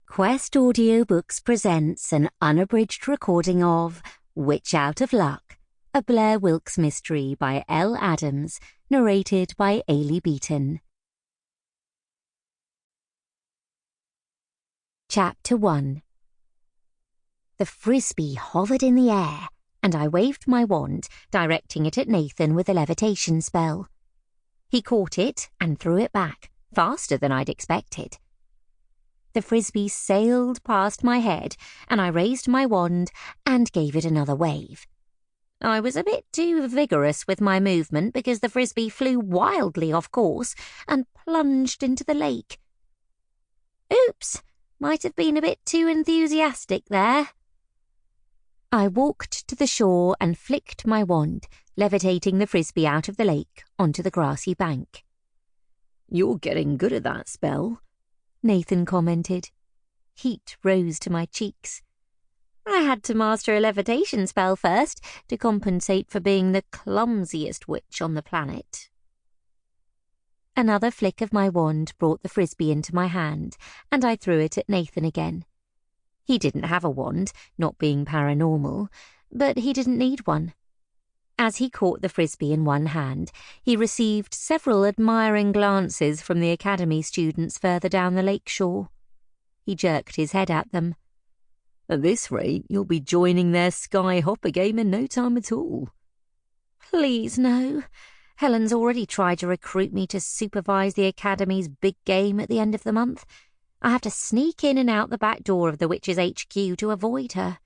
Quest Audiobooks presents an unabridged recording of Witch Out of Luck, a Blair Wilkes mystery by Elle Adams, narrated by Eilidh Beaton. Chapter 1. The frisbee hovered in the air, and I waved my wand, directing it at Nathan with a levitation spell. He caught it and threw it back, faster than I'd expected. The frisbee sailed past my head, and I raised my wand and gave it another wave. I was a bit too vigorous with my movement because the frisbee flew wildly off course and plunged into the lake. Oops, might have been a bit too enthusiastic there. I walked to the shore and flicked my wand, levitating the frisbee out of the lake onto the grassy bank. "You're getting good at that spell," Nathan commented. Heat rose to my cheeks. I had to master a levitation spell first to compensate for being the clumsiest witch on the planet. Another flick of my wand brought the frisbee into my hand, and I threw it at Nathan again. He didn't have a wand, not being paranormal, but he didn't need one. As he caught the frisbee in one hand, he received several admiring glances from the academy students further down the lake shore. He jerked his head at them. "At this rate, you'll be joining their sky hopper game in no time at all." "Please, no. Helen's already tried to recruit me to supervise the academy's big game at the end of the month. I have to sneak in and out the back door of the Witches' HQ to avoid her."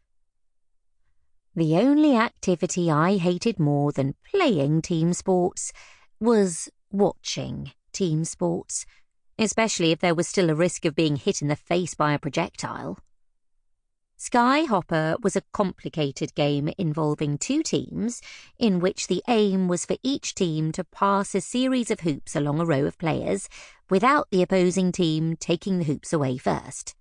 The only activity I hated more than playing team sports was watching team sports, especially if there was still a risk of being hit in the face by a projectile. Sky Hopper was a complicated game involving two teams, in which the aim was for each team to pass a series of hoops along a row of players, without the opposing team taking the hoops away first.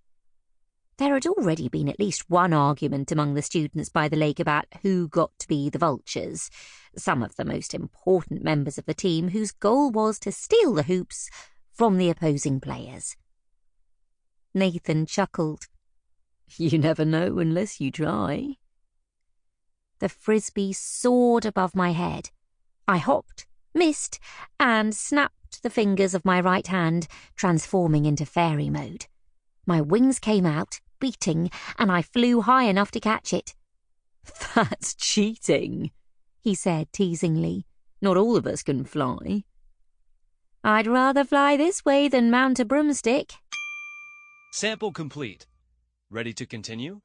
There had already been at least one argument among the students by the lake about who got to be the vultures, some of the most important members of the team whose goal was to steal the hoops from the opposing players. Nathan chuckled. "You never know unless you try." The frisbee soared above my head. I hopped, missed, and snapped the fingers of my right hand, transforming into fairy mode. My wings came out, beating, and I flew high enough to catch it. "That's cheating," he said teasingly. "Not all of us can fly." "I'd rather fly this way than mount a broomstick." Sample complete. Ready to continue?